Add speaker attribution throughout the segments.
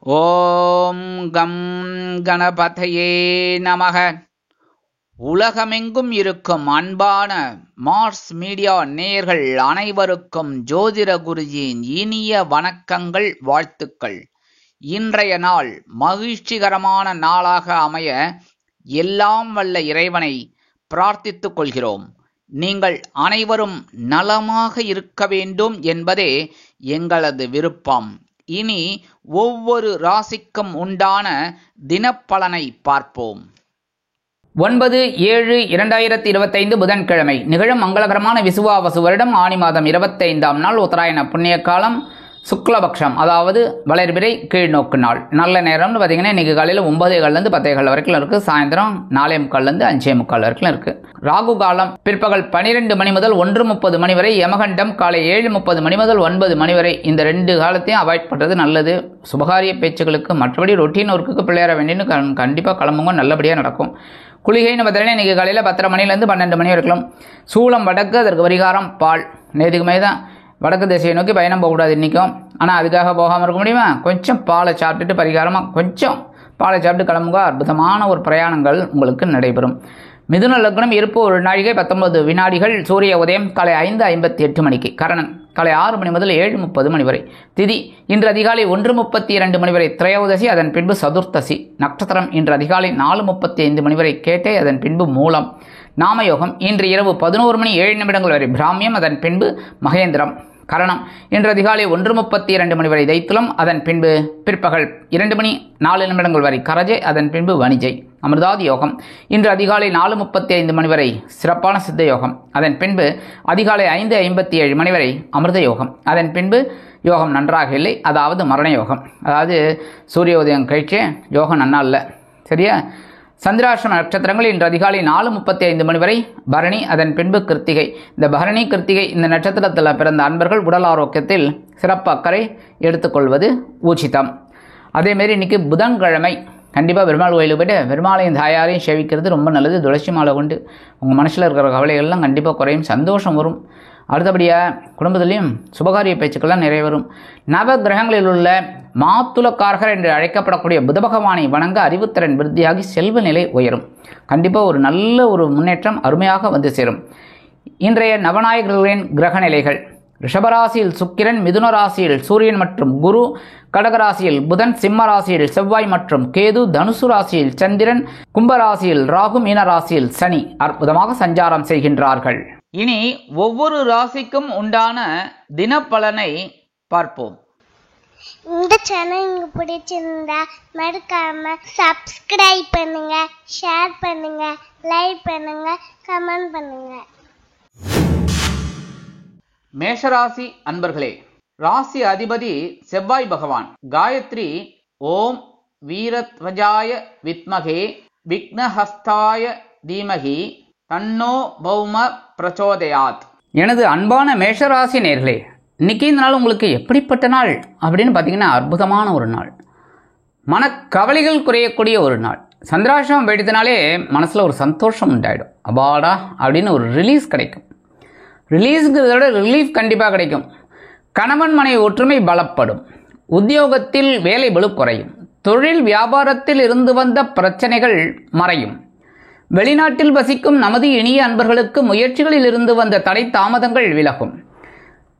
Speaker 1: ஓம் come கணபதையே நமக. உலகமெங்கும் இருக்கும் அன்பான மார்ஸ் மீடியா நேயர்கள் அனைவருக்கும் ஜோதிட குருஜியின் இனிய வணக்கங்கள், வாழ்த்துக்கள். இன்றைய நாள் மகிழ்ச்சிகரமான நாளாக அமைய எல்லாம் வல்ல இறைவனை பிரார்த்தித்துக் கொள்கிறோம். நீங்கள் அனைவரும் நலமாக இருக்க வேண்டும் என்பதே எங்களது விருப்பம். இனி ஒவ்வொரு ராசிக்கும் உண்டான தினப்பலனை பார்ப்போம். 9/7/2025 புதன்கிழமை நிகழும் மங்களகரமான விசுவாவசு வருடம் ஆனி மாதம் 25ஆம் நாள் உத்தராயண புண்ணிய காலம் சுக்லபக்ஷம், அதாவது வளர்பிறை கீழ்நோக்கு நாள். நல்ல நேரம்னு பார்த்தீங்கன்னா இன்றைக்கி காலையில் 9:15 10:15 வரைக்கும் இருக்குது. சாயந்தரம் 4:45 5:45 வரைக்கும் இருக்குது. ராகு காலம் பிற்பகல் 12 மணி முதல் 1:30 மணி வரை. யமகண்டம் காலை 7:30 மணி முதல் 9 மணி வரை. இந்த 2 காலத்தையும் அவாய்ட் பண்ணுறது நல்லது. சுபகாரிய பேச்சுகளுக்கு மற்றபடி ரொட்டீன் ஒர்க்குக்கு பிள்ளையார வேண்டின்னு கண்டிப்பாக கிளம்புங்க, நல்லபடியாக நடக்கும். குளிகைன்னு பார்த்தீங்கன்னா இன்றைக்கி காலையில் 10:30 மணிலேருந்து 12 மணி வரைக்கும். சூளம் வடக்கு, அதற்கு பரிகாரம் பால். நேற்றுக்குமே தான் வடக்கு திசையை நோக்கி பயணம் போகக்கூடாது இன்றைக்கும். ஆனால் அதுக்காக போகாமல் இருக்க முடியுமா? கொஞ்சம் பாலை சாப்பிட்டுட்டு பரிகாரமாக கொஞ்சம் பாலை சாப்பிட்டு கிளம்புங்க. அற்புதமான ஒரு பிரயாணங்கள் உங்களுக்கு நடைபெறும். மிதுன லக்னம் இருப்பு 1 நாழிகை 19 வினாடிகள். சூரிய உதயம் காலை 5:58 மணிக்கு. கரணன் காலை 6 மணி முதல் 7:30 மணி வரை. திதி இன்று அதிகாலை 1:32 மணி வரை. திரையோதசி, அதன் பின்பு சதுர்த்தசி. நட்சத்திரம் இன்று அதிகாலை 4:35 மணி வரை. கேட்டை, அதன் பின்பு மூலம். நாமயோகம் இன்று இரவு 11 மணி 7 வரை. பிராமியம், அதன் பின்பு மகேந்திரம். கரணம் இன்று அதிகாலை 1:32 மணி வரை. தைத்துலம், அதன் பின்பு பிற்பகல் 2 மணி 4 வரை. கரஜை, அதன் பின்பு வணிஜை. அமிர்தாதி யோகம் இன்று அதிகாலை 4:35 மணி வரை. சிறப்பான சித்த யோகம். அதன் பின்பு அதிகாலை 5:57 மணி வரை அமிர்த யோகம். அதன் பின்பு யோகம் நன்றாக இல்லை, அதாவது மரண யோகம். அதாவது சூரிய உதயம் கழிச்சு யோகம் நன்னா இல்லை, சரியா? சந்திராஷ்டம நட்சத்திரங்கள் இன்று அதிகாலை 4:35 மணி வரை. பரணி, அதன் பின்பு கிருத்திகை. இந்த பரணி கிருத்திகை இந்த நட்சத்திரத்தில் பிறந்த அன்பர்கள் உடல் ஆரோக்கியத்தில் சிறப்பு அக்கறை எடுத்துக்கொள்வது உச்சிதம். அதேமாரி இன்றைக்கி புதன்கிழமை கண்டிப்பாக பெருமாள் கோயிலுக்கு போய்ட்டு பெருமாளையும் தாயாரையும் சேவிக்கிறது ரொம்ப நல்லது. துளசி மாலை கொண்டு உங்கள் மனசில் இருக்கிற கவலைகள்லாம் கண்டிப்பாக குறையும், சந்தோஷம் வரும். அடுத்தபடியாக குடும்பத்திலையும் சுபகாரிய பேச்சுக்கள்லாம் நிறைவேறும். நவ கிரகங்களில் உள்ள மாத்துலக்காரகர் என்று அழைக்கப்படக்கூடிய புத பகவானை வணங்க அறிவுத்திறன் விருத்தியாகி செல்வ நிலை உயரும். கண்டிப்பாக ஒரு நல்ல ஒரு முன்னேற்றம் அருமையாக வந்து சேரும். இன்றைய நவநாயகர்களின் கிரக நிலைகள்: ரிஷபராசியில் சுக்கிரன், மிதுன ராசியில் சூரியன் மற்றும் குரு, கடகராசியில் புதன், சிம்ம ராசியில் செவ்வாய் மற்றும் கேது, தனுசு ராசியில் சந்திரன், கும்பராசியில் ராகு, மீன ராசியில் சனி அற்புதமாக சஞ்சாரம் செய்கின்றார்கள். இனி ஒவ்வொரு ராசிக்கும் உண்டான தினப்பலனை பார்ப்போம்.
Speaker 2: இந்த சேனல் உங்களுக்கு பிடிச்சிருந்தா மறக்காம சப்ஸ்கிரைப் பண்ணுங்க, ஷேர் பண்ணுங்க, லைக் பண்ணுங்க, கமெண்ட் பண்ணுங்க.
Speaker 1: மேஷராசி அன்பர்களே, ராசி அதிபதி செவ்வாய் பகவான். காயத்ரி ஓம் வீரத்வஜாய வித்மகே விக்னஹஸ்தாய தீமகி தன்னோ பௌம பிரச்சோதயாத். எனது அன்பான மேஷராசி நேர்களே, இன்னைக்கு இந்த நாள் உங்களுக்கு எப்படிப்பட்ட நாள் அப்படின்னு பார்த்தீங்கன்னா அற்புதமான ஒரு நாள். மனக்கவலைகள் குறையக்கூடிய ஒரு நாள். சந்திராஷ்டமம் போயிட்டதுனாலே மனசில் ஒரு சந்தோஷம் உண்டாயிடும். அபாடா அப்படின்னு ஒரு ரிலீஸ் கிடைக்கும். ரிலீஸுங்கிறத விட ரிலீஃப் கண்டிப்பாக கிடைக்கும். கணவன் மனைவி ஒற்றுமை பலப்படும். உத்தியோகத்தில் வேலை பளு குறையும். தொழில் வியாபாரத்தில் இருந்து வந்த பிரச்சனைகள் மறையும். வெளிநாட்டில் வசிக்கும் நமது இனிய அன்பர்களுக்கு முயற்சிகளில் இருந்து வந்த தடை தாமதங்கள் விலகும்.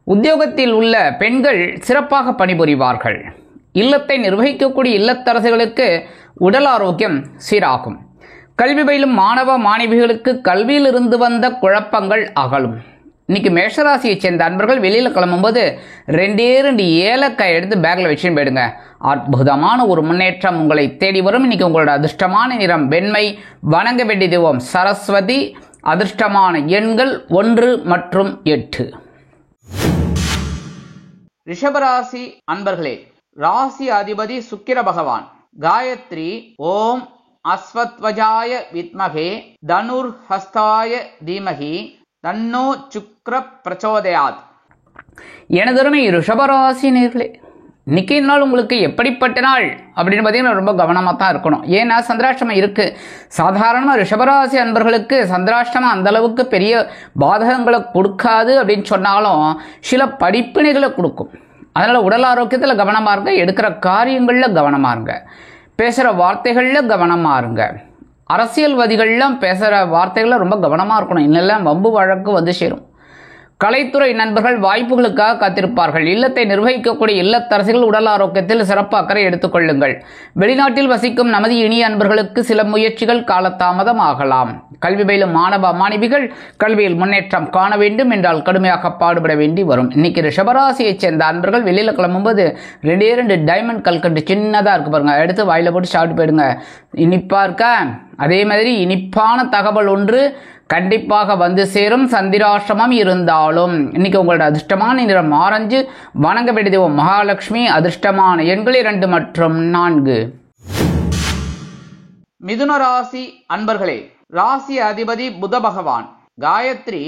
Speaker 1: உத்தியோகத்தில் உள்ள பெண்கள் சிறப்பாக பணிபுரிவார்கள். இல்லத்தை நிர்வகிக்கக்கூடிய இல்லத்தரசிகளுக்கு உடல் ஆரோக்கியம் சீராகும். கல்வி பயிலும் மாணவ மாணவிகளுக்கு கல்வியில் இருந்து வந்த குழப்பங்கள் அகலும். இன்னைக்கு மேஷராசியைச் சேர்ந்த அன்பர்கள் வெளியில் கிளம்பும்போது 2 ஏலக்காய் எடுத்து பேக்கில் வச்சுன்னு போயிடுங்க. அற்புதமான ஒரு முன்னேற்றம் உங்களை தேடி வரும். இன்னைக்கு உங்களோட அதிர்ஷ்டமான நிறம் வெண்மை. வணங்க வேண்டிய தெய்வம் சரஸ்வதி. அதிர்ஷ்டமான எண்கள் 1 மற்றும் 8. ரிஷபராசி அன்பர்களே, ராசி அதிபதி சுக்கிர பகவான். காயத்ரி ஓம் அஸ்வத்வஜாய வித்மகே தனுர் ஹஸ்தாய தீமகி தன்னோ சுக்ர பிரச்சோதயாத். எனதருமை ரிஷபராசி நேர்களே, இன்னைக்கு நாள் உங்களுக்கு எப்படிப்பட்ட நாள் அப்படின்னு பார்த்தீங்கன்னா ரொம்ப கவனமாக தான் இருக்கணும். ஏன்னா சந்திராஷ்டமம் இருக்குது. சாதாரணமாக ரிஷபராசி அன்பர்களுக்கு சந்திராஷ்டமம் அந்தளவுக்கு பெரிய பாதகங்களை கொடுக்காது அப்படின்னு சொன்னாலும் சில படிப்பினைகளை கொடுக்கும். அதனால் உடல் ஆரோக்கியத்தில் கவனமாக இருங்க, எடுக்கிற காரியங்களில் கவனமாக இருங்க, பேசுகிற வார்த்தைகளில் கவனமாக இருங்க. அரசியல்வாதிகள்லாம் பேசுகிற வார்த்தைகளில் ரொம்ப கவனமாக இருக்கணும், இன்னெல்லாம் வம்பு வழக்கு வந்து சேரும். கலைத்துறை நண்பர்கள் வாய்ப்புகளுக்காக காத்திருப்பார்கள். இல்லத்தை நிர்வகிக்கக்கூடிய இல்லத்தரசிகள் உடல் ஆரோக்கியத்தில் சிறப்பு அக்கறை எடுத்துக்கொள்ளுங்கள். வெளிநாட்டில் வசிக்கும் நமது இனிய அன்பர்களுக்கு சில முயற்சிகள் காலதாமதம் ஆகலாம். கல்வி பயிலும் மாணவ மாணவிகள் கல்வியில் முன்னேற்றம் காண வேண்டும் என்றால் கடுமையாக பாடுபட வேண்டி வரும். இன்னைக்கு ரிஷபராசியைச் சேர்ந்த அன்பர்கள் வெளியில் கிளம்பும்போது 2 டைமண்ட் கல்கண்டு சின்னதாக இருக்கு பாருங்க, எடுத்து வாயில போட்டு சாப்பிட்டு போயிடுங்க. இனிப்பா இருக்கா? அதே மாதிரி இனிப்பான தகவல் ஒன்று கண்டிப்பாக வந்து சேரும். சந்திராஷ்டமம் இருந்தாலும் இன்னைக்கு உங்களோட அதிர்ஷ்டமான நிறம் ஆரஞ்சு. வணங்க வேண்டிய தெய்வம் மகாலட்சுமி. அதிர்ஷ்டமான எண்கள் 2 மற்றும் 4. மிதுன ராசி அன்பர்களே, ராசி அதிபதி புத பகவான். காயத்ரி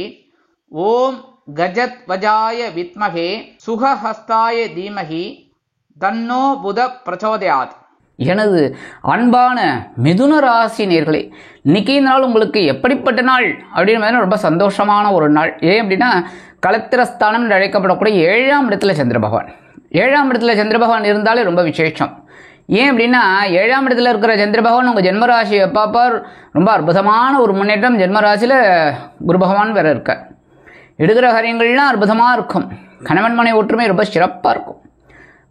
Speaker 1: ஓம் கஜத் வஜாய வித்மகே சுகஹஸ்தாய தீமகி தன்னோ புத பிரச்சோதயாத். எனது அன்பான மிதுன ராசி நேர்களே, இன்னைக்கு நாள் உங்களுக்கு எப்படிப்பட்ட நாள் அப்படின்னு ரொம்ப சந்தோஷமான ஒரு நாள். ஏன் அப்படின்னா களத்திரஸ்தானம் என்று அழைக்கப்படக்கூடிய 7ஆம் இடத்துல சந்திர பகவான். 7ஆம் இடத்துல சந்திர பகவான் இருந்தாலே ரொம்ப விசேஷம். ஏன் அப்படின்னா 7ஆம் இடத்துல இருக்கிற சந்திர பகவான் உங்கள் ஜென்மராசியை பார்ப்பார். ரொம்ப அற்புதமான ஒரு முன்னேற்றம். ஜென்மராசியில் குரு பகவான் வேற இருக்க, எடுக்கிற காரியங்கள்லாம் அற்புதமாக இருக்கும். கணவன் மனை ஒற்றுமை ரொம்ப சிறப்பாக இருக்கும்.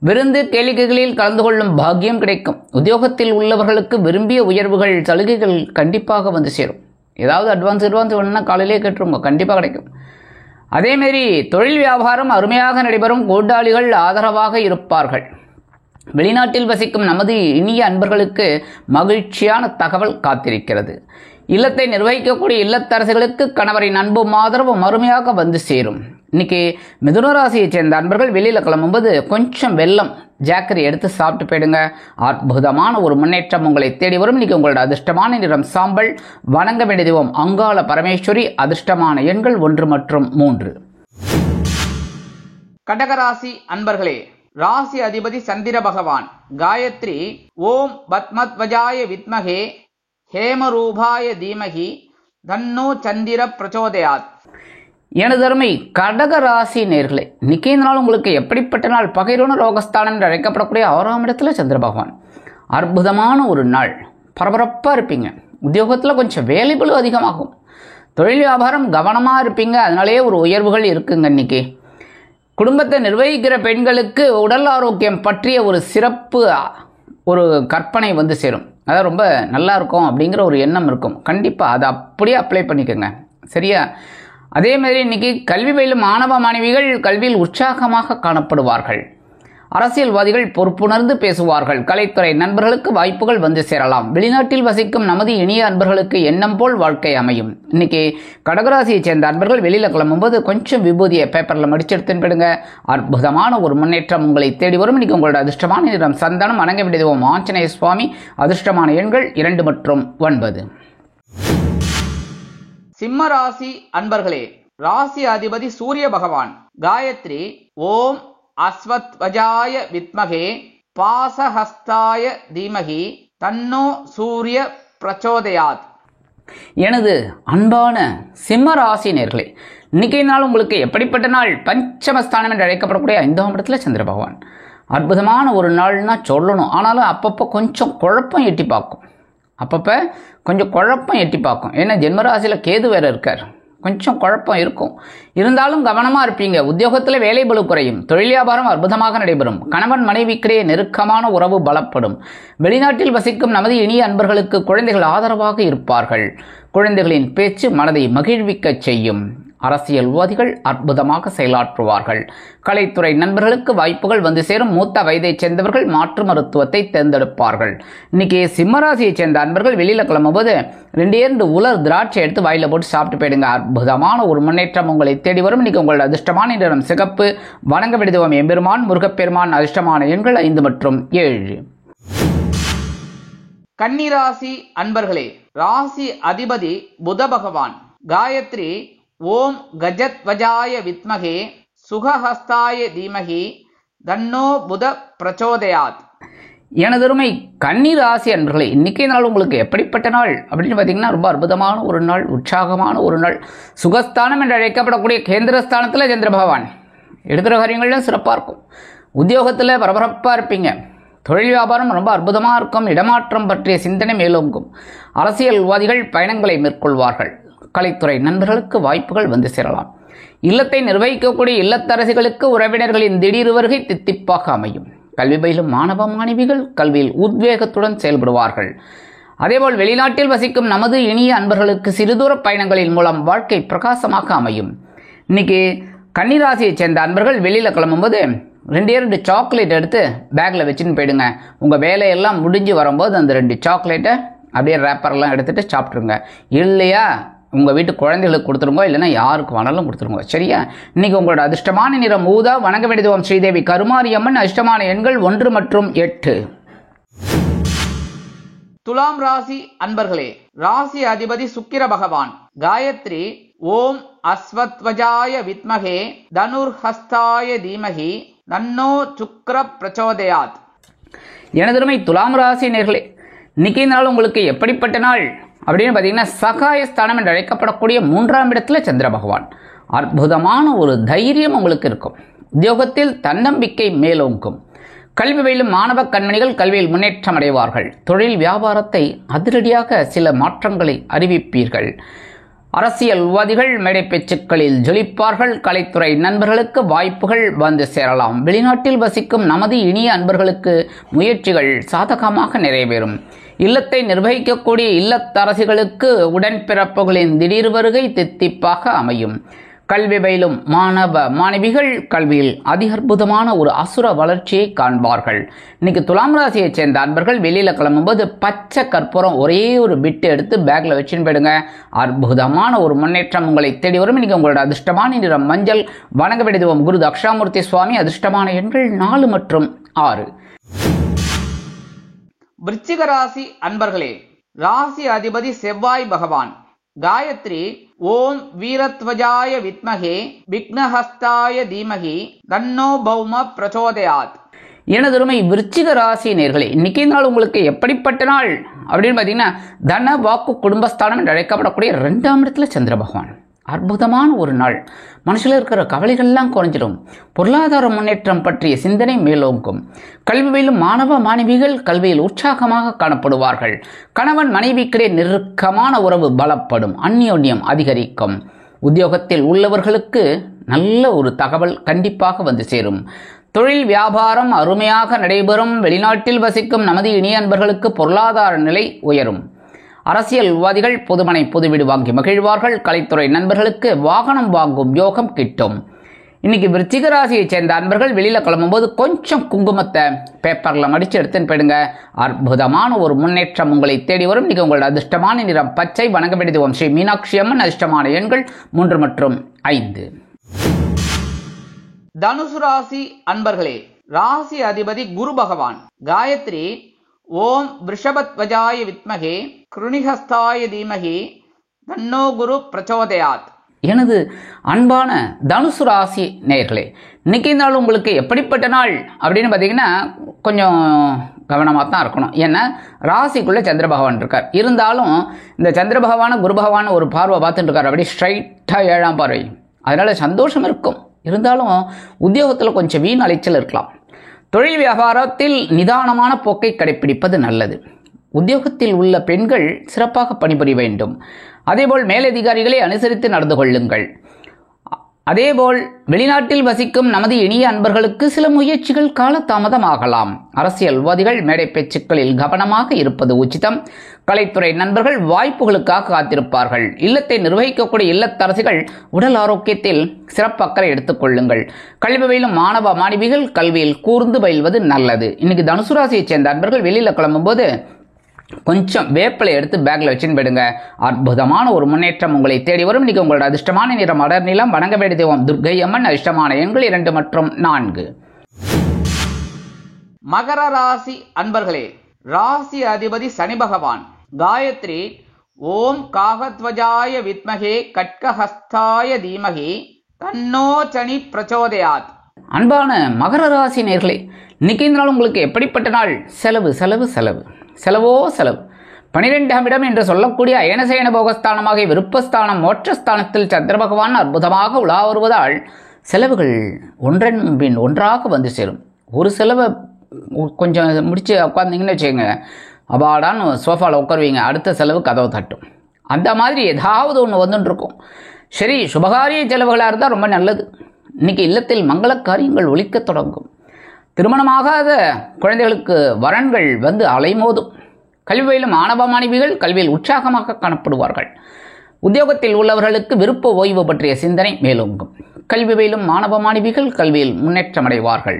Speaker 1: விருந்து கேளிக்கைகளில் கலந்து கொள்ளும் பாக்கியம் கிடைக்கும். உத்தியோகத்தில் உள்ளவர்களுக்கு விரும்பிய உயர்வுகள் சலுகைகள் கண்டிப்பாக வந்து சேரும். ஏதாவது அட்வான்ஸ் வேணும்னா காலையிலே கேட்டுருங்க, கண்டிப்பாக கிடைக்கும். அதேமாரி தொழில் வியாபாரம் அருமையாக நடைபெறும். கூட்டாளிகள் ஆதரவாக இருப்பார்கள். வெளிநாட்டில் வசிக்கும் நமது இனிய அன்பர்களுக்கு மகிழ்ச்சியான தகவல் காத்திருக்கிறது. இல்லத்தை நிர்வகிக்கக்கூடிய இல்லத்தரசிகளுக்கு கணவரின் அன்பும் ஆதரவும் அருமையாக வந்து சேரும். இன்னைக்கு மிதுன ராசியைச் சேர்ந்த அன்பர்கள் வெளியில் கிளம்பும்போது கொஞ்சம் வெல்லம் ஜாக்கரி எடுத்து சாப்பிட்டு போயிடுங்க. அற்புதமான ஒரு முன்னேற்றம் உங்களை தேடி வரும். இன்னைக்கு உங்களோட அதிர்ஷ்டமான நிறம் சாம்பல். வணங்க வேண்டிய தெய்வம் அங்காள பரமேஸ்வரி. அதிர்ஷ்டமான எண்கள் 1 மற்றும் 3. கடகராசி அன்பர்களே, ராசி அதிபதி சந்திர பகவான். காயத்ரி ஓம் பத்மத்வஜாய வித்மகே ஹேமரூபாய தீமகி தன்னோ சந்திர பிரச்சோதயாத். எனது அருமை கடக ராசி நேர்களே, இன்னைக்கு இந்த நாள் உங்களுக்கு எப்படிப்பட்ட நாள்? பகைரோன ரோகஸ்தானம் என்று அழைக்கப்படக்கூடிய 6ஆம் இடத்துல சந்திர பகவான். அற்புதமான ஒரு நாள். பரபரப்பாக இருப்பீங்க. உத்தியோகத்தில் கொஞ்சம் வேலைபளு அதிகமாகும். தொழில் வியாபாரம் கவனமாக இருப்பீங்க. அதனாலேயே ஒரு உயர்வுகள் இருக்குங்க. இன்னைக்கு குடும்பத்தை நிர்வகிக்கிற பெண்களுக்கு உடல் ஆரோக்கியம் பற்றிய ஒரு சிறப்பு ஒரு கற்பனை வந்து சேரும். அதான் ரொம்ப நல்லா இருக்கும் அப்படிங்கிற ஒரு எண்ணம் இருக்கும். கண்டிப்பாக அதை அப்படியே அப்ளை பண்ணிக்கோங்க, சரியா? அதே மாதிரி இன்னைக்கு கல்வி பயிலும் மாணவ மாணவிகள் கல்வியில் உற்சாகமாக காணப்படுவார்கள். அரசியல்வாதிகள் பொறுப்புணர்ந்து பேசுவார்கள். கலைத்துறை நண்பர்களுக்கு வாய்ப்புகள் வந்து சேரலாம். வெளிநாட்டில் வசிக்கும் நமது இனிய அன்பர்களுக்கு எண்ணம் போல் வாழ்க்கை அமையும். இன்னைக்கு கடகராசியைச் சேர்ந்த அன்பர்கள் வெளியில் கிளம்பும்போது கொஞ்சம் விபூதியை பேப்பரில் மடிச்செடுத்து போயிடுங்க. அற்புதமான ஒரு முன்னேற்றம் உங்களை தேடி வரும். இன்னைக்கு உங்களோட அதிர்ஷ்டமான நிறம் சந்தனம். வணங்க வேண்டிய தெய்வம் ஆஞ்சநேய சுவாமி. அதிர்ஷ்டமான எண்கள் 2 மற்றும் 9. சிம்ம ராசி அன்பர்களே, ராசி அதிபதி சூரிய பகவான். காயத்ரி ஓம் அஸ்வத்வஜாய வித்மகே பாசஹஸ்தாய தீமகி தன்னோ சூரிய பிரச்சோதயாத். எனது அன்பான சிம்ம ராசி நேர்களே, இன்னைக்கு நாள் உங்களுக்கு எப்படிப்பட்ட நாள்? பஞ்சமஸ்தானம் என்று அழைக்கப்படக்கூடிய 5ஆம் இடத்துல சந்திர பகவான். அற்புதமான ஒரு நாள்னா சொல்லணும். ஆனாலும் அப்பப்போ கொஞ்சம் குழப்பம் எட்டி பார்க்கும். ஏன்னா ஜென்மராசியில் கேது வேற இருக்கார். கொஞ்சம் குழப்பம் இருக்கும். இருந்தாலும் கவனமாக இருப்பீங்க. உத்தியோகத்தில் வேலை பளு குறையும். தொழில் வியாபாரம் அற்புதமாக நடைபெறும். கணவன் மனைவிக்கிடையே நெருக்கமான உறவு பலப்படும். வெளிநாட்டில் வசிக்கும் நமது இனிய அன்பர்களுக்கு குழந்தைகள் ஆதரவாக இருப்பார்கள். குழந்தைகளின் பேச்சு மனதை மகிழ்விக்க செய்யும். அரசியல்வாதிகள் அற்புதமாக செயலாற்றுவார்கள். கலைத்துறை நண்பர்களுக்கு வாய்ப்புகள் வந்து சேரும். மூத்த வயதைச் சேர்ந்தவர்கள் மாற்று மருத்துவத்தை தேர்ந்தெடுப்பார்கள். இன்னைக்கு சிம்மராசியைச் சேர்ந்த அன்பர்கள் வெளியில் கிளம்பும்போது 2 உலர் திராட்சை எடுத்து வாயில போட்டு சாப்பிட்டு போயிடுங்க. அற்புதமான ஒரு முன்னேற்றம் உங்களை தேடி வரும். இன்னைக்கு உங்களோட அதிர்ஷ்டமான நிறம் சிகப்பு. வணங்க வேண்டிய தெய்வம் எம்பெருமான் முருகப்பெருமான். அதிர்ஷ்டமான எண்கள் 5 மற்றும் 7. கன்னிராசி அன்பர்களே, ராசி அதிபதி புத பகவான். காயத்ரி ஓம் கஜத்வஜாய வித்மகே சுகஹஸ்தாய தீமகி தன்னோ புத பிரச்சோதயாத். எனதருமை கன்னிராசி அன்பர்களே, இன்றைக்கே நாள் உங்களுக்கு எப்படிப்பட்ட நாள் அப்படின்னு பார்த்தீங்கன்னா ரொம்ப அற்புதமான ஒரு நாள், உற்சாகமான ஒரு நாள். சுகஸ்தானம் என்று அழைக்கப்படக்கூடிய கேந்திரஸ்தானத்தில் சந்திர பகவான். எடுக்கிற காரியங்கள்லாம் சிறப்பாக இருக்கும். உத்தியோகத்தில் பரபரப்பாக இருப்பீங்க. தொழில் வியாபாரம் ரொம்ப அற்புதமாக இருக்கும். இடமாற்றம் பற்றிய சிந்தனை மேலோங்கும். அரசியல்வாதிகள் பயணங்களை மேற்கொள்வார்கள். கலைத்துறை நண்பர்களுக்கு வாய்ப்புகள் வந்து சேரலாம். இல்லத்தை நிர்வகிக்கக்கூடிய இல்லத்தரசிகளுக்கு உறவினர்களின் திடீர் வருகை தித்திப்பாக அமையும். கல்வி பயிலும் மாணவ மாணவிகள் கல்வியில் உத்வேகத்துடன் செயல்படுவார்கள். அதேபோல் வெளிநாட்டில் வசிக்கும் நமது இனிய அன்பர்களுக்கு சிறுதூர பயணங்களின் மூலம் வாழ்க்கை பிரகாசமாக அமையும். இன்னைக்கு கன்னிராசியை சேர்ந்த அன்பர்கள் வெளியில் கிளம்பும்போது 2 சாக்லேட் எடுத்து பேக்கில் வச்சுன்னு போயிடுங்க. உங்கள் வேலையெல்லாம் முடிஞ்சு வரும்போது அந்த 2 சாக்லேட்டை அப்படியே ரேப்பர்லாம் எடுத்துகிட்டு சாப்பிட்ருங்க. இல்லையா உங்கள் வீட்டு குழந்தைகளுக்கு கொடுத்துருங்க, இல்லைன்னா யாருக்கு வேணாலும் கொடுத்துருங்க. சரியா? இன்றைக்கி உங்களோட அதிர்ஷ்டமான நிறம் ஊதா. வணங்க வேண்டியது ஸ்ரீதேவி கருமாரியம்மன். அதிர்ஷ்டமான எண்கள் 1 மற்றும் 8. துலாம் ராசி அன்பர்களே, ராசி அதிபதி சுக்கிர பகவான். காயத்ரி ஓம் அஸ்வத்வஜாய வித்மகே தனுர்ஹஸ்தாய தீமகி தன்னோ சுக்கிர பிரச்சோதயாத். எனதருமை துலாம் ராசி நேர்களே, இன்னைக்கு நாள் உங்களுக்கு எப்படிப்பட்ட நாள் அப்படின்னு பார்த்தீங்கன்னா, சகாயஸ்தானம் என்று அழைக்கப்படக்கூடிய 3ஆம் இடத்துல சந்திர பகவான். அற்புதமான ஒரு தைரியம் உங்களுக்கு இருக்கும். உத்தியோகத்தில் தன்னம்பிக்கை மேலோங்கும். கல்வி பயிலும் மாணவ கண்மணிகள் கல்வியில் முன்னேற்றம் அடைவார்கள். தொழில் வியாபாரத்தை அதிரடியாக சில மாற்றங்களை அறிவிப்பீர்கள். அரசியல்வாதிகள் மேடை பேச்சுக்களில் ஜொலிப்பார்கள். கலைத்துறை நண்பர்களுக்கு வாய்ப்புகள் வந்து சேரலாம். வெளிநாட்டில் வசிக்கும் நமது இனிய அன்பர்களுக்கு முயற்சிகள் சாதகமாக நிறைவேறும். இல்லத்தை நிர்வகிக்கக்கூடிய இல்லத்தரசிகளுக்கு உடன்பிறப்புகளின் திடீர் வருகை தித்திப்பாக அமையும். கல்வி பயிலும் மாணவ மாணவிகள் கல்வியில் அதிகற்புதமான ஒரு அசுர வளர்ச்சியை காண்பார்கள். இன்னைக்கு துலாம் ராசியை சேர்ந்த அன்பர்கள் வெளியில் கிளம்பும்போது பச்சை கற்பூரம் ஒரே ஒரு பிட்டு எடுத்து பேக்கில் வச்சுன்னு போயிடுங்க. அற்புதமான ஒரு முன்னேற்றம் உங்களை தேடி வரும். இன்னைக்கு உங்களோட அதிர்ஷ்டமான நிறம் மஞ்சள். வணங்க வேண்டியது குரு தக்ஷாமூர்த்தி சுவாமி. அதிர்ஷ்டமான எண்கள் 4 மற்றும் 6. விருச்சிக ராசி அன்பர்களே, ராசி அதிபதி செவ்வாய் பகவான். காயத்ரி ஓம் வீரத்வஜாய வித்மகே விக்னஹஸ்தாய தீமகி தன்னோ பௌம பிரச்சோதயாத். எனதருமை விருச்சிக ராசி நேர்களே, இன்னைக்கு நாள் உங்களுக்கு எப்படிப்பட்ட நாள் அப்படின்னு பார்த்தீங்கன்னா, தன வாக்கு குடும்பஸ்தானம் என்று அழைக்கப்படக்கூடிய 2ஆம் இடத்துல சந்திர பகவான். அற்புதமான ஒரு நாள். மனசில் இருக்கிற கவலைகள்லாம் குறைஞ்சிடும். பொருளாதார முன்னேற்றம் பற்றிய சிந்தனை மேலோங்கும். கல்வி பயிலும் மாணவ மாணவிகள் கல்வியில் உற்சாகமாக காணப்படுவார்கள். கணவன் மனைவிக்கிடையே நெருக்கமான உறவு பலப்படும். அந்யோன்யம் அதிகரிக்கும். உத்தியோகத்தில் உள்ளவர்களுக்கு நல்ல ஒரு தகவல் கண்டிப்பாக வந்து சேரும். தொழில் வியாபாரம் அருமையாக நடைபெறும். வெளிநாட்டில் வசிக்கும் நமது இனிய அன்பர்களுக்கு பொருளாதார நிலை உயரும். அரசியல்வாதிகள் பொதுமனை புதுவீடு வாங்கி மகிழ்வார்கள். கலைத்துறை நண்பர்களுக்கு வாகனம் வாங்கும் யோகம் கிட்டும். இன்னைக்கு விருச்சிக ராசியை சேர்ந்த அன்பர்கள் வெளியில் கிளம்பும்போது கொஞ்சம் குங்குமத்தை பேப்பரில் மடித்து எடுத்துன்னு போயிடுங்க. அற்புதமான ஒரு முன்னேற்றம் உங்களை தேடி வரும். இன்னைக்கு உங்களோட அதிர்ஷ்டமான நிறம் பச்சை. வணங்க வேண்டியது ஸ்ரீ மீனாட்சி அம்மன். அதிர்ஷ்டமான எண்கள் 3 மற்றும் 5. தனுசு ராசி அன்பர்களே, ராசி அதிபதி குரு பகவான். காயத்ரி ஓம் ரிஷபத்வஜாய வித்மகே கிருணிஹஸ்தாய தீமகி தன்னோ குரு பிரச்சோதயாத். எனது அன்பான தனுசு ராசி நேயர்களே, இன்னைக்கு நாள் உங்களுக்கு எப்படிப்பட்ட நாள் அப்படின்னு பார்த்தீங்கன்னா, கொஞ்சம் கவனமாக தான் இருக்கணும். ஏன்னா ராசிக்குள்ளே சந்திர பகவான் இருக்கார். இருந்தாலும் இந்த சந்திர பகவான குரு பகவான் ஒரு பார்வை பார்த்துட்டு இருக்கார். அப்படி ஸ்ட்ரைட்டாக 7ஆம் பார்வை. அதனால் சந்தோஷம் இருக்கும். இருந்தாலும் உத்தியோகத்தில் கொஞ்சம் வீண் அலைச்சல் இருக்கலாம். தொழில் வியாபாரத்தில் நிதானமான போக்கை கடைப்பிடிப்பது நல்லது. உத்தியோகத்தில் உள்ள பெண்கள் சிறப்பாக பணிபுரிய வேண்டும். அதேபோல் மேலதிகாரிகளை அனுசரித்து நடந்து கொள்ளுங்கள். அதேபோல் வெளிநாட்டில் வசிக்கும் நமது இனிய அன்பர்களுக்கு சில முயற்சிகள் காலதாமதமாகலாம். அரசியல்வாதிகள் மேடை பேச்சுக்களில் கவனமாக இருப்பது உச்சிதம். கலைத்துறை நண்பர்கள் வாய்ப்புகளுக்காக காத்திருப்பார்கள். இல்லத்தை நிர்வகிக்கக்கூடிய இல்லத்தரசிகள் உடல் ஆரோக்கியத்தில் சிறப்பு அக்கறை எடுத்துக் கொள்ளுங்கள். கல்வி பயிலும் மாணவ மாணவிகள் கல்வியில் கூர்ந்து பயில்வது நல்லது. இன்னைக்கு தனுசு ராசியை சேர்ந்த அன்பர்கள் வெளியில் கிளம்பும்போது கொஞ்சம் வேப்பிலை எடுத்து பேக்கில் வச்சுன்னு போயிடுங்க. அற்புதமான ஒரு முன்னேற்றம் உங்களை தேடி வரும். இன்னைக்கு உங்களோட அதிர்ஷ்டமான நிறம் அடர் நிலம். வணங்க வேண்டிய தெய்வம் துர்க்கை அம்மன். அதிர்ஷ்டமான எண்கள் 2 மற்றும் 4. மகர ராசி அன்பர்களே, ராசி அதிபதி சனி பகவான். காயத்ரி ஓம் காகத்வஜாய வித்மகே கட்கஹஸ்தாய தீமகி தன்னோ சனி பிரச்சோதயாத். அன்பான மகர ராசி நேயர்களே, இன்னைக்கு இந்த நாள் உங்களுக்கு எப்படிப்பட்ட நாள்? செலவு செலவு செலவு செலவோ செலவு. 12ஆம் இடம் என்று சொல்லக்கூடிய அயனசயன போகஸ்தானமாக விருப்பஸ்தானம் மோட்சஸ்தானத்தில் சந்திர பகவான் அற்புதமாக உலா வருவதால் செலவுகள் ஒன்றன் பின் ஒன்றாக வந்து சேரும். ஒரு செலவை கொஞ்சம் முடித்து உட்காந்திங்கன்னு வச்சுக்கோங்க, அபாடான்னு சோஃபாவில் உட்காருவீங்க, அடுத்த செலவு கதவை தட்டும். அந்த மாதிரி ஏதாவது ஒன்று வந்துட்டுருக்கும். சரி, சுபகாரிய செலவுகளாக இருந்தால் ரொம்ப நல்லது. இன்றைக்கி இல்லத்தில் மங்கள காரியங்கள் ஒலிக்கத் தொடங்கும். திருமணமாகாத குழந்தைகளுக்கு வரன்கள் வந்து அலைமோதும். கல்வி பயிலும் மாணவ மாணவிகள் கல்வியில் உற்சாகமாக காணப்படுவார்கள். உத்தியோகத்தில் உள்ளவர்களுக்கு விருப்ப ஓய்வு பற்றிய சிந்தனை மேலோங்கும். கல்வி பயிலும் மாணவ மாணவிகள் கல்வியில் முன்னேற்றமடைவார்கள்.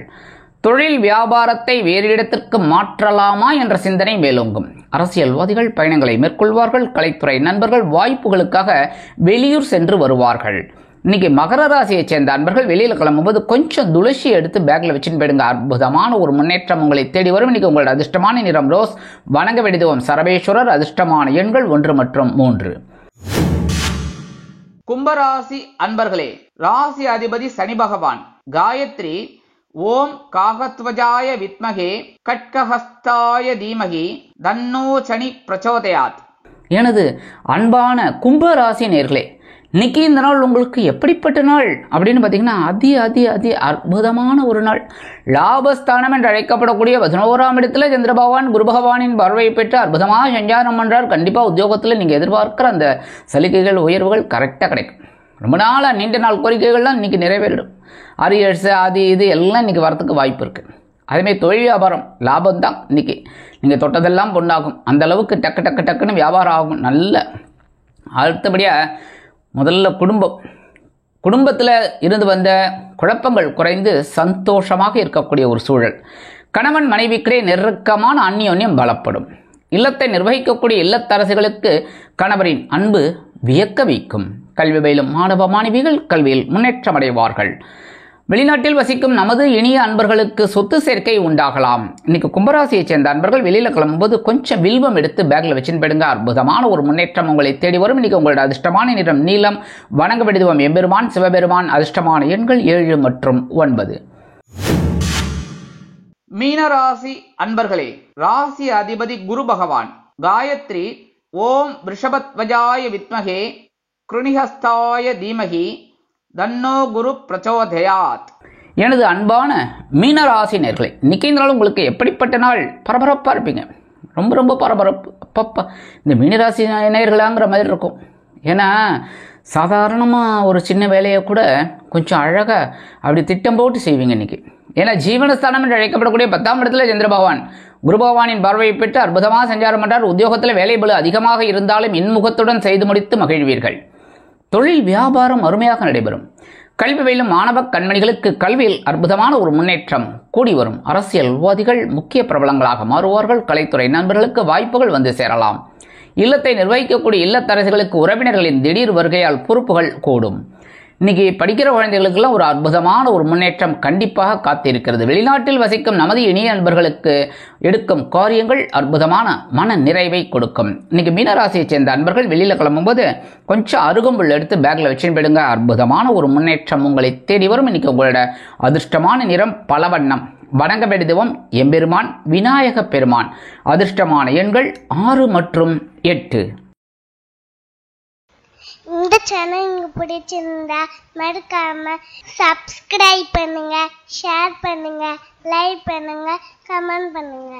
Speaker 1: தொழில் வியாபாரத்தை வேறு இடத்திற்கு மாற்றலாமா என்ற சிந்தனை மேலோங்கும். அரசியல்வாதிகள் பயணங்களை மேற்கொள்வார்கள். கலைத்துறை நண்பர்கள் வாய்ப்புகளுக்காக வெளியூர் சென்று வருவார்கள். இன்னைக்கு மகர ராசியை சேர்ந்த அன்பர்கள் வெளியில் கிளம்பும்போது கொஞ்சம் துளசி எடுத்து பேக்கில் வச்சுன்னு போயிடுங்க. அற்புதமான ஒரு முன்னேற்றம் உங்களை தேடி வரும். இன்னைக்கு உங்களோட அதிர்ஷ்டமான நிறம் ரோஸ். வணங்க வேண்டியதும் சரபேஸ்வரர். அதிர்ஷ்டமான எண்கள் 1 மற்றும் 3. கும்பராசி அன்பர்களே, ராசி அதிபதி சனி பகவான். காயத்ரி ஓம் காகத்வஜாய வித்மகே கட்கஹஸ்தாய தீமகி தன்னோ சனி பிரச்சோதயாத். எனது அன்பான கும்பராசி நேர்களே, இன்னைக்கு இந்த நாள் உங்களுக்கு எப்படிப்பட்ட நாள் அப்படின்னு பார்த்தீங்கன்னா அதி அற்புதமான ஒரு நாள். லாபஸ்தானம் என்று அழைக்கப்படக்கூடிய 11ஆம் இடத்துல சந்திர பகவான் குரு பகவானின் பார்வையை பெற்று அற்புதமாக சஞ்சாரம் பண்ணுறார். கண்டிப்பாக உத்தியோகத்தில் நீங்கள் எதிர்பார்க்குற அந்த சலுகைகள் உயர்வுகள் கரெக்டாக கிடைக்கும். ரொம்ப நாளாக நீண்ட நாள் கோரிக்கைகள்லாம் இன்றைக்கி நிறைவேறிடும். அரியர்ஸ் அது இது எல்லாம் இன்றைக்கி வரத்துக்கு வாய்ப்பு இருக்குது. அதேமாதிரி தொழில் வியாபாரம் லாபம் தான். இன்றைக்கி நீங்கள் தொட்டதெல்லாம் பொண்ணாகும். அந்தளவுக்கு டக்குன்னு வியாபாரம் ஆகும். நல்ல அடுத்தபடியாக முதல்ல குடும்பத்தில் இருந்து வந்த குழப்பங்கள் குறைந்து சந்தோஷமாக இருக்கக்கூடிய ஒரு சூழல். கணவன் மனைவிக்கிடையே நெருக்கமான அந்யோன்யம் பலப்படும். இல்லத்தை நிர்வகிக்கக்கூடிய இல்லத்தரசிகளுக்கு கணவரின் அன்பு வியக்க வைக்கும். கல்வி பயிலும் மாணவ மாணவிகள் கல்வியில் முன்னேற்றமடைவார்கள். வெளிநாட்டில் வசிக்கும் நமது இனிய அன்பர்களுக்கு சொத்து சேர்க்கை உண்டாகலாம். இன்னைக்கு கும்பராசியை சேர்ந்த அன்பர்கள் வெளியில் கிளம்பும்போது கொஞ்சம் வில்வம் எடுத்து பேக்கில் வச்சுன்னு போயிடுங்க. அற்புதமான ஒரு முன்னேற்றம் உங்களை தேடி வரும். இன்னைக்கு உங்களோட அதிர்ஷ்டமான நிறம் நீலம். வணங்க வேண்டியதும் எம்பெருமான் சிவபெருமான். அதிர்ஷ்டமான எண்கள் 7 மற்றும் 9. மீனராசி அன்பர்களே, ராசி அதிபதி குரு பகவான். காயத்ரி ஓம் ரிஷபத்வஜாய வித்மகே கிருணிஹஸ்தாய தீமகி தன்னோ குரு பிரச்சோதயாத். எனது அன்பான மீனராசி நேர்களே, இன்னைக்கு இந்த நாள் உங்களுக்கு எப்படிப்பட்ட நாள்? பரபரப்பாக இருப்பீங்க. ரொம்ப பரபரப்பு. அப்பப்பா, இந்த மீனராசி நேர்களாங்கிற மாதிரி இருக்கும். ஏன்னா சாதாரணமாக ஒரு சின்ன வேலையை கூட கொஞ்சம் அழகாக அப்படி திட்டம் போட்டு செய்வீங்க இன்றைக்கி. ஏன்னா ஜீவனஸ்தானம் என்று அழைக்கப்படக்கூடிய 10ஆம் இடத்துல சந்திர பகவான் குரு பகவானின் பார்வையை பெற்று அற்புதமாக சஞ்சாரம் பண்ணுறார். உத்தியோகத்தில் வேலை பளு அதிகமாக இருந்தாலும் இன்முகத்துடன் செய்து முடித்து மகிழ்வீர்கள். தொழில் வியாபாரம் அருமையாக நடைபெறும். கல்வி பயிலும் மாணவ கண்மணிகளுக்கு கல்வியில் அற்புதமான ஒரு முன்னேற்றம் கூடி வரும். அரசியல்வாதிகள் முக்கிய பிரபலங்களாக மாறுவார்கள். கலைத்துறை நண்பர்களுக்கு வாய்ப்புகள் வந்து சேரலாம். இல்லத்தை நிர்வகிக்கக்கூடிய இல்லத்தரசிகளுக்கு உறவினர்களின் திடீர் வருகையால் பொறுப்புகள் கூடும். இன்னைக்கு படிக்கிற குழந்தைகளுக்கெல்லாம் ஒரு அற்புதமான ஒரு முன்னேற்றம் கண்டிப்பாக காத்திருக்கிறது. வெளிநாட்டில் வசிக்கும் நமது இனிய நண்பர்களுக்கு எடுக்கும் காரியங்கள் அற்புதமான மன நிறைவை கொடுக்கும். இன்னைக்கு மீனராசியை சேர்ந்த அன்பர்கள் வெளியில் கிளம்பும்போது கொஞ்சம் அருகம்புல் எடுத்து பேக்கில் வச்சுன்னு போயிடுங்க. அற்புதமான ஒரு முன்னேற்றம் உங்களை தேடி வரும். இன்னைக்கு உங்களோட அதிர்ஷ்டமான நிறம் பலவண்ணம். வணங்க வேண்டிய தெய்வம் எம்பெருமான் விநாயக பெருமான். அதிர்ஷ்டமான எண்கள் 6 மற்றும் 8.
Speaker 2: இந்த சேனல் உங்களுக்கு பிடிச்சிருந்தா மறக்காம சப்ஸ்கிரைப் பண்ணுங்க, ஷேர் பண்ணுங்க, லைக் பண்ணுங்க, கமெண்ட் பண்ணுங்க.